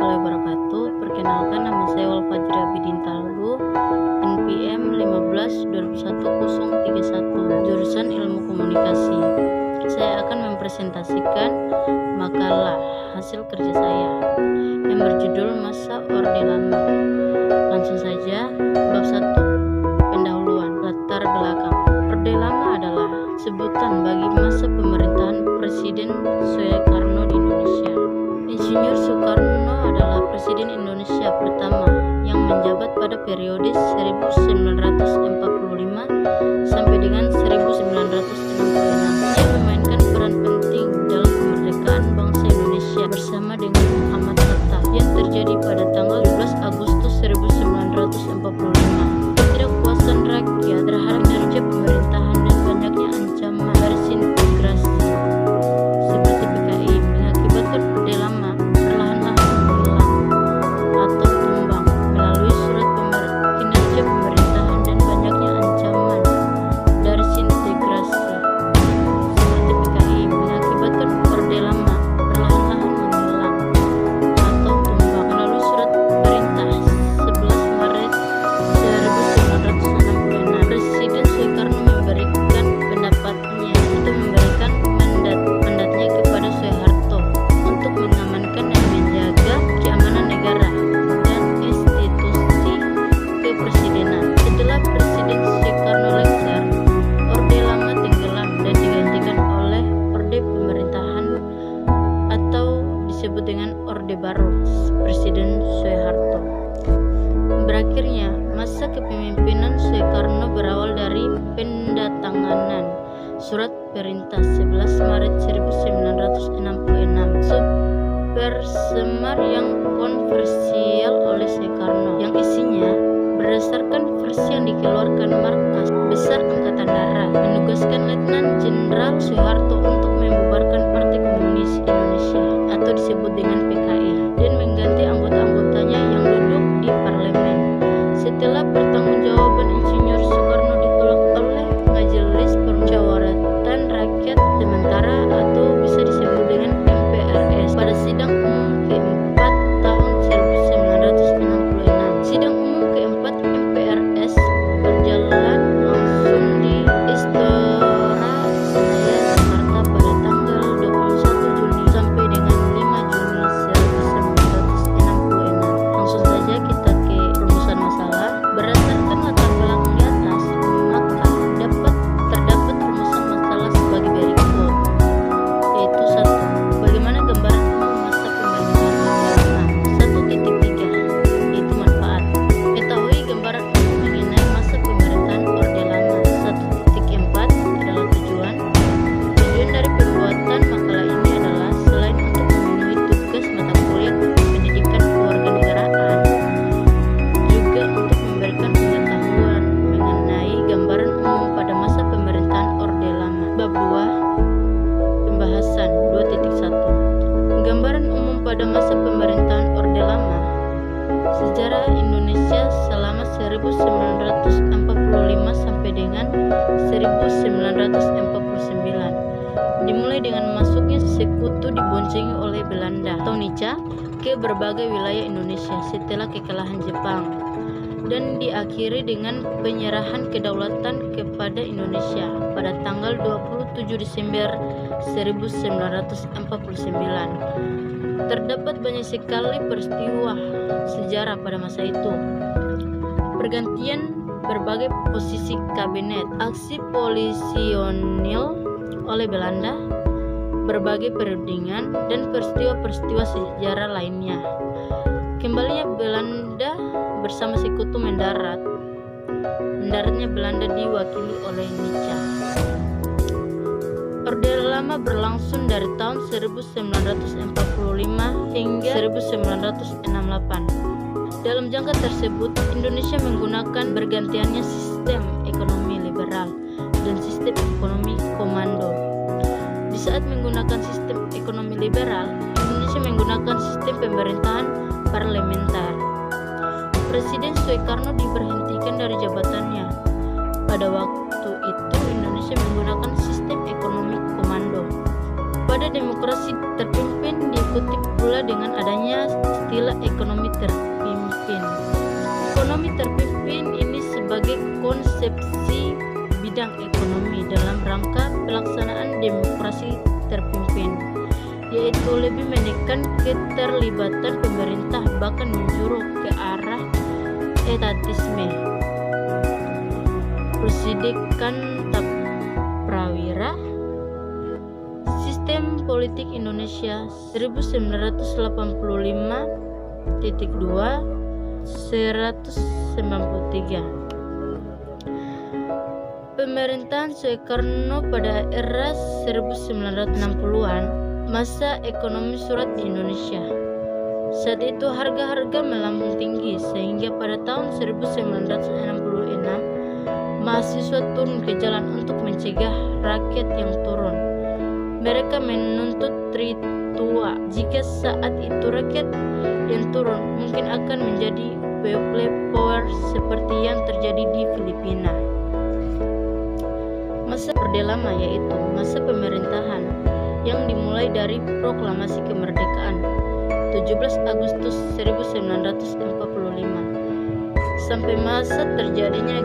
warahmatullahi wabarakatuh. Perkenalkan, nama saya Walfajri Abidinta Lugu, NPM 15 2001 031, jurusan Ilmu Komunikasi. Saya akan mempresentasikan makalah hasil kerja saya yang berjudul Masa Orde Lama. Langsung saja, bab 1, pendahuluan, latar belakang. Orde Lama adalah sebutan bagi masa pemerintahan Presiden Soekarno di Indonesia. Insinyur Soekarno adalah Presiden Indonesia pertama yang menjabat pada periode 1945 sampai dengan 1966. Dia memainkan peran penting dalam kemerdekaan bangsa Indonesia bersama dengan Muhammad Hatta yang terjadi pada tanggal 12 Agustus 1945. Ketidakpuasan rakyat terhadap kinerja pemerintahan dan banyaknya ancaman desintegrasi seperti PKI mengakibatkan Orde Lama perlahan-lahan menghilang atau tumbang melalui surat kinerja pemerintahan dan banyaknya ancaman desintegrasi seperti PKI mengakibatkan Orde Lama perlahan-lahan menghilang atau tumbang melalui surat perintah 11 Maret 1966. Presiden Soekarno memberikan pendapatnya untuk memberikan mandatnya kepada Soeharto untuk mengamankan dan menjaga keamanan negara dan institusi kepresidenan. Setelah Presiden Soekarno lengser, Orde Lama tenggelam dan digantikan oleh Orde Pemerintahan atau disebut dengan Orde Baru Presiden Soeharto. Berakhirnya masa kepemimpinan Soekarno berawal dari pendatanganan surat perintah 11 Maret 1966 Super Semar yang kontroversial oleh Soekarno, yang isinya berdasarkan versi yang dikeluarkan Markas Besar Angkatan Darat menugaskan Letnan Jenderal Soeharto untuk membubarkan Partai Komunis Indonesia atau disebut dengan PKI dan mengganti anggota-anggotanya yang duduk di parlemen. Setelah pertanggungjawaban Insinyur Soekarno ditolak oleh Majelis Permusyawaratan Rakyat Sementara atau bisa disebut dengan MPRS pada sidang umum keempat tahun 1966. Sidang umum keempat MPRS berjalan langsung di Istora Senayan, Jakarta pada tanggal 21 Juni sampai dengan 5 Juni 1966. Langsung saja kita ke rumusan masalah. Berdasarkan latar belakang di atas, maka terdapat rumusan masalah sebagai berikut, yaitu 1. Bagaimana gambaran masa pemerintahan Orde Lama? 1.3, yaitu manfaat. Ketahui gambaran umum mengenai masa pemerintahan Orde Lama. 1.4 adalah tujuan. Tujuan dari pembuatan makalah ini adalah selain untuk memenuhi tugas mata kuliah pendidikan kewarganegaraan, juga untuk memberikan pengetahuan mengenai gambaran umum pada masa pemerintahan Orde Lama. Bab 2, pembahasan 2.1. Gambaran umum pada masa pemerintahan Orde Lama. Sejarah Indonesia selama 1945 sampai dengan 1949. Dimulai dengan masuknya sekutu diboncengi oleh Belanda atau Nica ke berbagai wilayah Indonesia setelah kekalahan Jepang, dan diakhiri dengan penyerahan kedaulatan kepada Indonesia pada tanggal 27 Desember 1949. Terdapat banyak sekali peristiwa sejarah pada masa itu. Pergantian berbagai posisi kabinet, aksi polisionil oleh Belanda, berbagai perundingan, dan peristiwa-peristiwa sejarah lainnya. Kembalinya Belanda bersama sekutu mendarat. Mendaratnya Belanda diwakili oleh Nica. Orde Lama berlangsung dari tahun 1945 hingga 1968. Dalam jangka tersebut, Indonesia menggunakan bergantiannya sistem ekonomi liberal dan sistem ekonomi komando. Di saat menggunakan sistem ekonomi liberal, Indonesia menggunakan sistem pemerintahan parlementer. Presiden Soekarno diberhentikan dari jabatannya. Pada waktu itu, Indonesia menggunakan sistem ekonomi komando. Pada demokrasi terpimpin diikuti pula dengan adanya istilah ekonomi terpimpin. Ekonomi terpimpin ini sebagai konsepsi bidang ekonomi dalam rangka pelaksanaan demokrasi terpimpin, yaitu lebih menekan keterlibatan pemerintah bahkan menjuru ke arah etatisme. Presidikan prawira. Sistem politik Indonesia 1985.2 193. Pemerintahan Soekarno pada era 1960-an, masa ekonomi surat di Indonesia. Saat itu harga-harga melambung tinggi sehingga pada tahun 1966 mahasiswa turun ke jalan untuk mencegah rakyat yang turun. Mereka menuntut Tritua jika saat itu rakyat yang turun mungkin akan menjadi people power seperti yang terjadi di Filipina. Masa Orde Lama yaitu masa pemerintahan yang dimulai dari proklamasi kemerdekaan 17 Agustus 1945 sampai masa terjadinya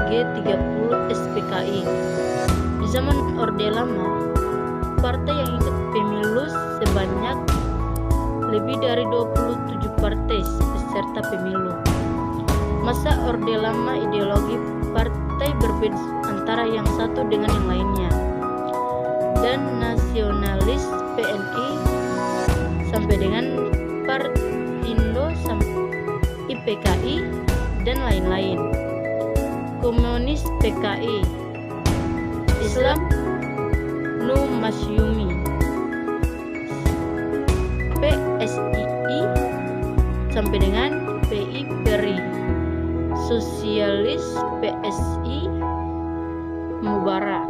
G30 SPKI. Di zaman Orde Lama, partai yang ikut pemilu sebanyak lebih dari 27 partai peserta pemilu. Masa Orde Lama, ideologi partai berbeda antara yang satu dengan yang lainnya, dan nasionalis PNI sampai dengan Partindo IPKI dan lain-lain, komunis PKI, Islam Nu Masyumi, PSII sampai dengan PI Peri, sosialis PSI Mubarak,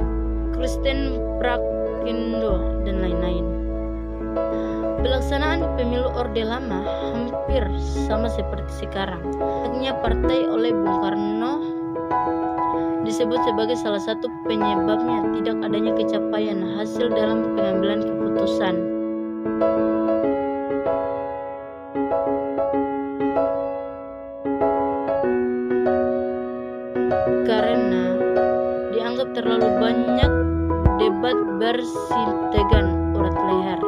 Kristen Prakindo dan lain-lain. Pelaksanaan pemilu Orde Lama hampir sama seperti sekarang. Hanya partai oleh Bung Karno disebut sebagai salah satu penyebabnya tidak adanya capaian hasil dalam pengambilan keputusan. Karena dianggap terlalu banyak debat bersintegan urat leher.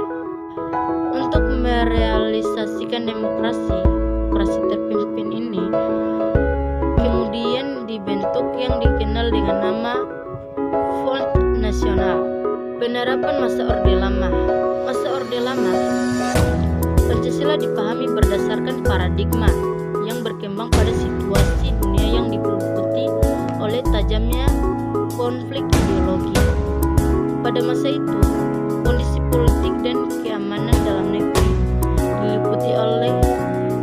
Untuk merealisasikan demokrasi terpimpin ini kemudian dibentuk yang dikenal dengan nama Front Nasional. Penerapan masa Orde Lama. Masa Orde Lama, Pancasila dipahami berdasarkan paradigma yang berkembang pada situasi dunia yang diliputi oleh tajamnya konflik ideologi. Pada masa itu, kondisi politik dan keamanan dalam negeri diliputi oleh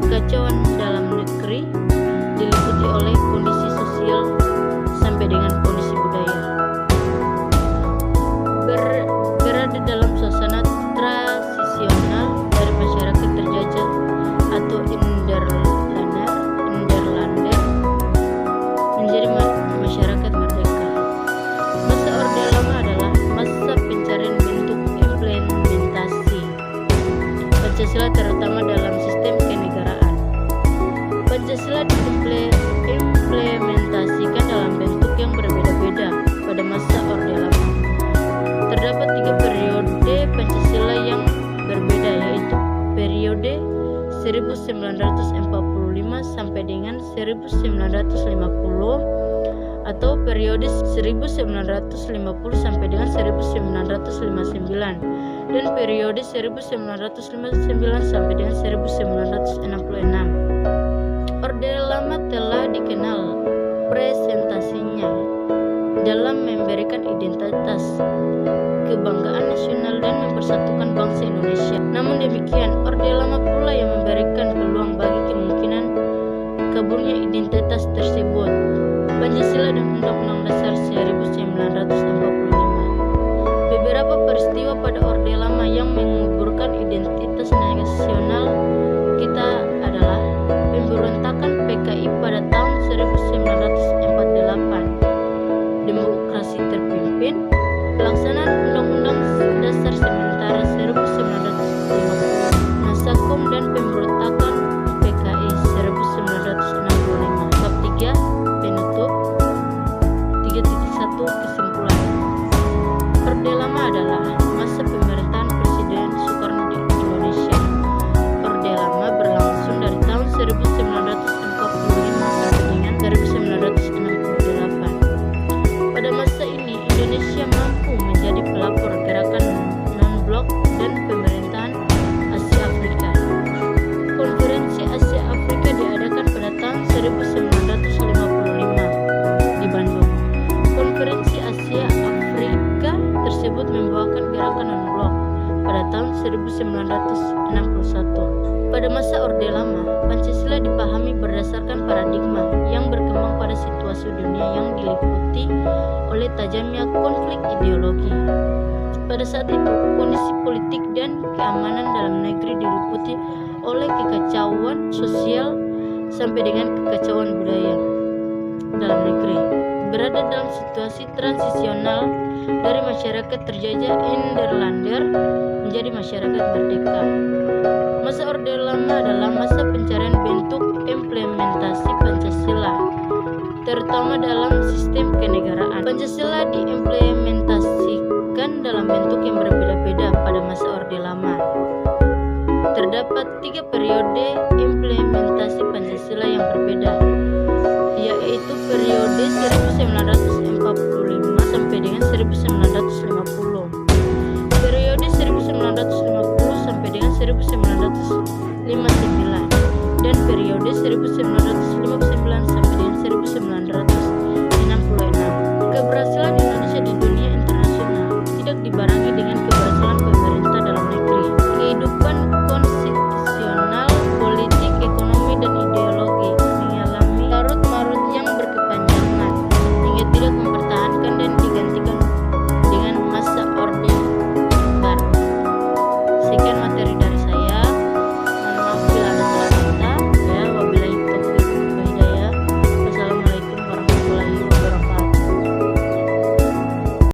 kekacauan dalam negeri, diliputi oleh kondisi sosial sampai dengan kondisi budaya. Berada dalam suasana transisional dari masyarakat terjajah atau Nederlander menjadi masyarakat merdeka. Masa Orde Lama adalah masa pencarian bentuk implementasi Pancasila terutama dalam sistem kenegaraan. Pancasila diimplementasikan dalam bentuk yang berbeda-beda pada masa Orde Lama. Terdapat 3 periode Pancasila yang berbeda, yaitu periode 1945 sampai dengan 1950 atau periode 1950 sampai dengan 1959 dan periode 1959 sampai dengan 1966. Orde Lama telah dikenal presentasinya dalam memberikan identitas, kebanggaan nasional dan mempersatukan bangsa Indonesia. Namun demikian, Orde Lama pula yang memberikan peluang bagi kemungkinan kaburnya identitas tersebut. Pancasila dan Undang-Undang Dasar 1945. Beberapa peristiwa pada Orde Lama yang menguburkan identitas nasional kita adalah pemberontakan PKI pada tahun 1948, demokrasi terpimpin, pelaksanaan Undang-Undang Dasar sementara 1956, Pada masa Orde Lama, Pancasila dipahami berdasarkan paradigma yang berkembang pada situasi dunia yang diliputi oleh tajamnya konflik ideologi. Pada saat itu, kondisi politik dan keamanan dalam negeri diliputi oleh kekacauan sosial sampai dengan kekacauan budaya dalam negeri. Berada dalam situasi transisional dari masyarakat terjajah Nederlander menjadi masyarakat merdeka. Masa Orde Lama adalah masa pencarian bentuk implementasi Pancasila, terutama dalam sistem kenegaraan. Pancasila diimplementasikan dalam bentuk yang berbeda-beda pada masa Orde Lama. Terdapat 3 periode implementasi Pancasila yang berbeda, yaitu periode 1945 sampai dengan 1950, periode 1950 sampai dengan 1960,